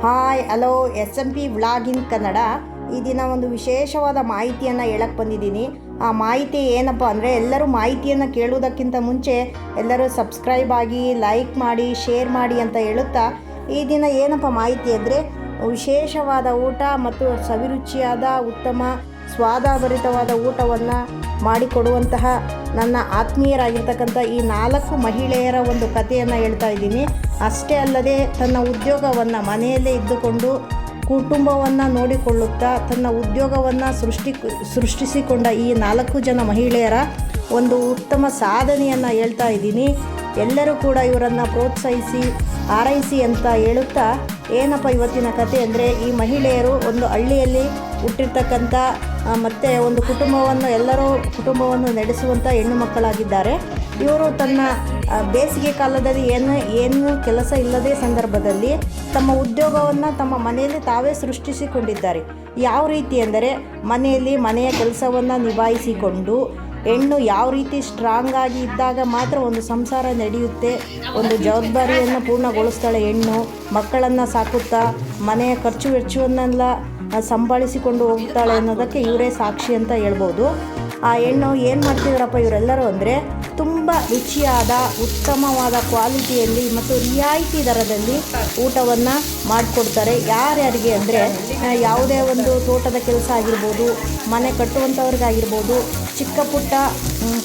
Hi hello SMP vlog ಇನ್ ಕನ್ನಡ. ಈ ದಿನ ಒಂದು ವಿಶೇಷವಾದ ಮಾಹಿತಿಯನ್ನು ಹೇಳಕ್ಕೆ ಬಂದಿದ್ದೀನಿ. ಆ ಮಾಹಿತಿ ಏನಪ್ಪ ಅಂದರೆ, ಎಲ್ಲರೂ ಮಾಹಿತಿಯನ್ನು ಕೇಳುವುದಕ್ಕಿಂತ ಮುಂಚೆ ಎಲ್ಲರೂ ಸಬ್ಸ್ಕ್ರೈಬ್ ಆಗಿ, ಲೈಕ್ ಮಾಡಿ, ಶೇರ್ ಮಾಡಿ ಅಂತ ಹೇಳುತ್ತಾ, ಈ ದಿನ ಏನಪ್ಪ ಮಾಹಿತಿ ಅಂದರೆ, ವಿಶೇಷವಾದ ಊಟ ಮತ್ತು ಸವಿರುಚಿಯಾದ ಉತ್ತಮ ಸ್ವಾದಭರಿತವಾದ ಊಟವನ್ನು ಮಾಡಿಕೊಡುವಂತಹ ನನ್ನ ಆತ್ಮೀಯರಾಗಿರ್ತಕ್ಕಂಥ ಈ 4 ಮಹಿಳೆಯರ ಒಂದು ಕಥೆಯನ್ನು ಹೇಳ್ತಾ ಇದ್ದೀನಿ. ಅಷ್ಟೇ ಅಲ್ಲದೆ ತನ್ನ ಉದ್ಯೋಗವನ್ನು ಮನೆಯಲ್ಲೇ ಇದ್ದುಕೊಂಡು ಕುಟುಂಬವನ್ನು ನೋಡಿಕೊಳ್ಳುತ್ತಾ ತನ್ನ ಉದ್ಯೋಗವನ್ನು ಸೃಷ್ಟಿಸಿಕೊಂಡ ಈ 4 ಜನ ಮಹಿಳೆಯರ ಒಂದು ಉತ್ತಮ ಸಾಧನೆಯನ್ನು ಹೇಳ್ತಾ ಇದ್ದೀನಿ. ಎಲ್ಲರೂ ಕೂಡ ಇವರನ್ನು ಪ್ರೋತ್ಸಾಹಿಸಿ ಹಾರೈಸಿ ಅಂತ ಹೇಳುತ್ತಾ, ಏನಪ್ಪ ಇವತ್ತಿನ ಕತೆ ಅಂದರೆ, ಈ ಮಹಿಳೆಯರು ಒಂದು ಹಳ್ಳಿಯಲ್ಲಿ ಹುಟ್ಟಿರ್ತಕ್ಕಂಥ ಮತ್ತು ಒಂದು ಕುಟುಂಬವನ್ನು ನಡೆಸುವಂಥ ಹೆಣ್ಣು ಮಕ್ಕಳಾಗಿದ್ದಾರೆ. ಇವರು ತನ್ನ ಬೇಸಿಗೆ ಕಾಲದಲ್ಲಿ ಏನು ಕೆಲಸ ಇಲ್ಲದೇ ಸಂದರ್ಭದಲ್ಲಿ ತಮ್ಮ ಉದ್ಯೋಗವನ್ನು ತಮ್ಮ ಮನೆಯಲ್ಲಿ ತಾವೇ ಸೃಷ್ಟಿಸಿಕೊಂಡಿದ್ದಾರೆ. ಯಾವ ರೀತಿ ಎಂದರೆ, ಮನೆಯ ಕೆಲಸವನ್ನು ನಿಭಾಯಿಸಿಕೊಂಡು ಹೆಣ್ಣು ಯಾವ ರೀತಿ ಸ್ಟ್ರಾಂಗ್ ಆಗಿ ಇದ್ದಾಗ ಮಾತ್ರ ಒಂದು ಸಂಸಾರ ನಡೆಯುತ್ತೆ, ಒಂದು ಜವಾಬ್ದಾರಿಯನ್ನು ಪೂರ್ಣಗೊಳಿಸ್ತಾಳೆ ಹೆಣ್ಣು. ಮಕ್ಕಳನ್ನು ಸಾಕುತ್ತಾ ಮನೆಯ ಖರ್ಚು ವೆಚ್ಚವನ್ನೆಲ್ಲ ಸಂಭಾಳಿಸಿಕೊಂಡು ಹೋಗ್ತಾಳೆ ಅನ್ನೋದಕ್ಕೆ ಇವರೇ ಸಾಕ್ಷಿ ಅಂತ ಹೇಳ್ಬೋದು. ಆ ಹೆಣ್ಣು ಏನು ಮಾಡ್ತಿದ್ದಾರಪ್ಪ ಇವರೆಲ್ಲರೂ ಅಂದರೆ, ತುಂಬ ರುಚಿಯಾದ ಉತ್ತಮವಾದ ಕ್ವಾಲಿಟಿಯಲ್ಲಿ ಮತ್ತು ರಿಯಾಯಿತಿ ದರದಲ್ಲಿ ಊಟವನ್ನು ಮಾಡಿಕೊಡ್ತಾರೆ. ಯಾರ್ಯಾರಿಗೆ ಅಂದರೆ, ಯಾವುದೇ ಒಂದು ತೋಟದ ಕೆಲಸ ಆಗಿರ್ಬೋದು, ಮನೆ ಕಟ್ಟುವಂಥವ್ರಿಗಾಗಿರ್ಬೋದು, ಚಿಕ್ಕ ಪುಟ್ಟ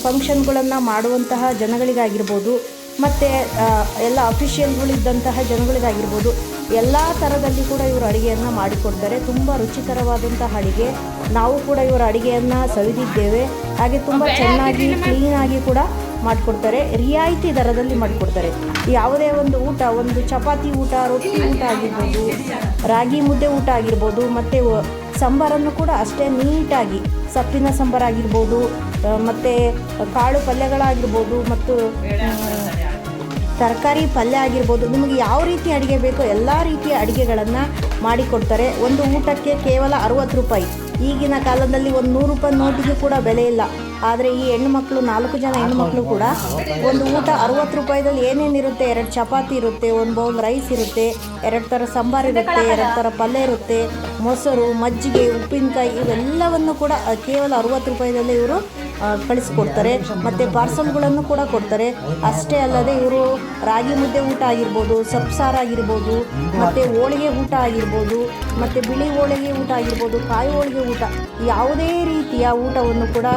ಫಂಕ್ಷನ್ಗಳನ್ನು ಮಾಡುವಂತಹ ಜನಗಳಿಗಾಗಿರ್ಬೋದು, ಮತ್ತು ಎಲ್ಲ ಅಫಿಷಿಯಲ್ಗಳಿದ್ದಂತಹ ಜನಗಳಿಗಾಗಿರ್ಬೋದು, ಎಲ್ಲ ಥರದಲ್ಲಿ ಕೂಡ ಇವರು ಅಡುಗೆಯನ್ನು ಮಾಡಿಕೊಡ್ತಾರೆ. ತುಂಬ ರುಚಿಕರವಾದಂತಹ ಅಡುಗೆ. ನಾವು ಕೂಡ ಇವರ ಅಡುಗೆಯನ್ನು ಸವಿದಿದ್ದೇವೆ. ಹಾಗೆ ತುಂಬ ಚೆನ್ನಾಗಿ ಕ್ಲೀನಾಗಿ ಕೂಡ ಮಾಡಿಕೊಡ್ತಾರೆ. ರಿಯಾಯಿತಿ ದರದಲ್ಲಿ ಮಾಡಿಕೊಡ್ತಾರೆ. ಯಾವುದೇ ಒಂದು ಊಟ, ಒಂದು ಚಪಾತಿ ಊಟ, ರೊಟ್ಟಿ ಊಟ ಆಗಿರ್ಬೋದು, ರಾಗಿ ಮುದ್ದೆ ಊಟ ಆಗಿರ್ಬೋದು, ಮತ್ತು ಸಾಂಬಾರನ್ನು ಕೂಡ ಅಷ್ಟೇ ನೀಟಾಗಿ, ಸೊಪ್ಪಿನ ಸಾಂಬಾರಾಗಿರ್ಬೋದು, ಮತ್ತು ಕಾಳು ಪಲ್ಯಗಳಾಗಿರ್ಬೋದು, ಮತ್ತು ತರಕಾರಿ ಪಲ್ಯ ಆಗಿರ್ಬೋದು, ನಿಮಗೆ ಯಾವ ರೀತಿ ಅಡುಗೆ ಬೇಕೋ ಎಲ್ಲ ರೀತಿಯ ಅಡುಗೆಗಳನ್ನು ಮಾಡಿಕೊಡ್ತಾರೆ. ಒಂದು ಊಟಕ್ಕೆ ಕೇವಲ 60 ರೂಪಾಯಿ. ಈಗಿನ ಕಾಲದಲ್ಲಿ ಒಂದು 100 ರೂಪಾಯಿ ನೋಟಿಗೆ ಕೂಡ ಬೆಲೆ ಇಲ್ಲ. ಆದರೆ ಈ ಹೆಣ್ಣುಮಕ್ಕಳು, 4 ಜನ ಹೆಣ್ಣುಮಕ್ಕಳು ಕೂಡ ಒಂದು ಊಟ 60 ರೂಪಾಯಿದಲ್ಲಿ ಏನೇನಿರುತ್ತೆ, 2 ಚಪಾತಿ ಇರುತ್ತೆ, 1 ಬೌಲ್ ರೈಸ್ ಇರುತ್ತೆ, 2 ಥರ ಸಾಂಬಾರು ಇರುತ್ತೆ, 2 ಥರ ಪಲ್ಯ ಇರುತ್ತೆ, ಮೊಸರು, ಮಜ್ಜಿಗೆ, ಉಪ್ಪಿನಕಾಯಿ, ಇವೆಲ್ಲವನ್ನು ಕೂಡ ಕೇವಲ 60 ರೂಪಾಯಿದಲ್ಲಿ ಇವರು ಕಳಿಸ್ಕೊಡ್ತಾರೆ. ಮತ್ತು ಪಾರ್ಸಲ್ಗಳನ್ನು ಕೂಡ ಕೊಡ್ತಾರೆ. ಅಷ್ಟೇ ಅಲ್ಲದೆ ಇವರು ರಾಗಿ ಮುದ್ದೆ ಊಟ ಆಗಿರ್ಬೋದು, ಸೊಪ್ಸಾರು ಆಗಿರ್ಬೋದು, ಮತ್ತು ಹೋಳಿಗೆ ಊಟ ಆಗಿರ್ಬೋದು, ಮತ್ತು ಬಿಳಿ ಹೋಳಿಗೆ ಊಟ ಆಗಿರ್ಬೋದು, ಕಾಯಿ ಹೋಳಿಗೆ ಊಟ, ಯಾವುದೇ ರೀತಿಯ ಊಟವನ್ನು ಕೂಡ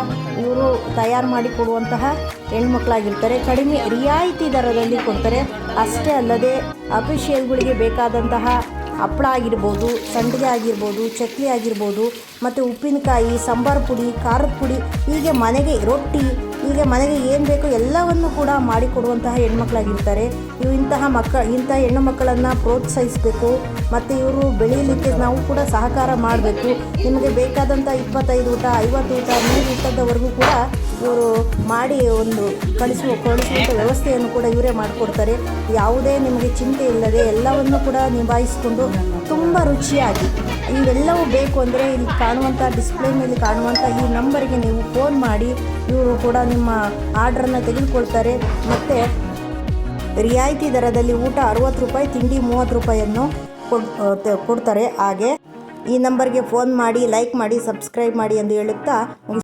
ಇವರು ತಯಾರು ಮಾಡಿ ಕೊಡುವಂತಹ ಹೆಣ್ಮಕ್ಳಾಗಿರ್ತಾರೆ. ಕಡಿಮೆ ರಿಯಾಯಿತಿ ದರದಲ್ಲಿ ಕೊಡ್ತಾರೆ. ಅಷ್ಟೇ ಅಲ್ಲದೆ ಅಫಿಷಿಯಲ್ಗಳಿಗೆ ಬೇಕಾದಂತಹ ಹಪ್ಪಳ ಆಗಿರ್ಬೋದು, ಸಂಡಿಗೆ ಆಗಿರ್ಬೋದು, ಚಕ್ಲಿ ಆಗಿರ್ಬೋದು, ಮತ್ತು ಉಪ್ಪಿನಕಾಯಿ, ಸಾಂಬಾರು ಪುಡಿ, ಖಾರದ ಪುಡಿ, ಹೀಗೆ ಮನೆಗೆ ರೊಟ್ಟಿ, ಹೀಗೆ ಮನೆಗೆ ಏನು ಬೇಕೋ ಎಲ್ಲವನ್ನು ಕೂಡ ಮಾಡಿಕೊಡುವಂತಹ ಹೆಣ್ಮಕ್ಳಾಗಿರ್ತಾರೆ. ಇಂಥ ಹೆಣ್ಣು ಮಕ್ಕಳನ್ನು ಪ್ರೋತ್ಸಾಹಿಸಬೇಕು. ಮತ್ತು ಇವರು ಬೆಳೀಲಿಕ್ಕೆ ನಾವು ಕೂಡ ಸಹಕಾರ ಮಾಡಬೇಕು. ನಿಮಗೆ ಬೇಕಾದಂಥ 25 ಊಟ, 50 ಊಟ, 100 ಊಟದವರೆಗೂ ಕೂಡ ಇವರು ಮಾಡಿ ಒಂದು ಕಳಿಸುವಂಥ ವ್ಯವಸ್ಥೆಯನ್ನು ಕೂಡ ಇವರೇ ಮಾಡಿಕೊಡ್ತಾರೆ. ಯಾವುದೇ ನಿಮಗೆ ಚಿಂತೆ ಇಲ್ಲದೆ ಎಲ್ಲವನ್ನು ಕೂಡ ನಿಭಾಯಿಸಿಕೊಂಡು ತುಂಬ ರುಚಿಯಾಗಿ. ಇವೆಲ್ಲವೂ ಬೇಕು ಅಂದರೆ ಇಲ್ಲಿ ಕಾಣುವಂಥ ಡಿಸ್ಪ್ಲೇ ಮೇಲೆ ಕಾಣುವಂಥ ಈ ನಂಬರಿಗೆ ನೀವು ಫೋನ್ ಮಾಡಿ ಇವರು ಕೂಡ ನಿಮ್ಮ ಆರ್ಡ್ರನ್ನು ತೆಗೆದುಕೊಳ್ತಾರೆ. ಮತ್ತು ರಿಯಾಯಿತಿ ದರದಲ್ಲಿ ಊಟ 60 ರೂಪಾಯಿ, ತಿಂಡಿ 30 ರೂಪಾಯಿಯನ್ನು ಕೊಡ್ತಾರೆ. ಹಾಗೆ ಈ ನಂಬರ್ಗೆ ಫೋನ್ ಮಾಡಿ, ಲೈಕ್ ಮಾಡಿ, ಸಬ್ಸ್ಕ್ರೈಬ್ ಮಾಡಿ ಎಂದು ಹೇಳುತ್ತಾ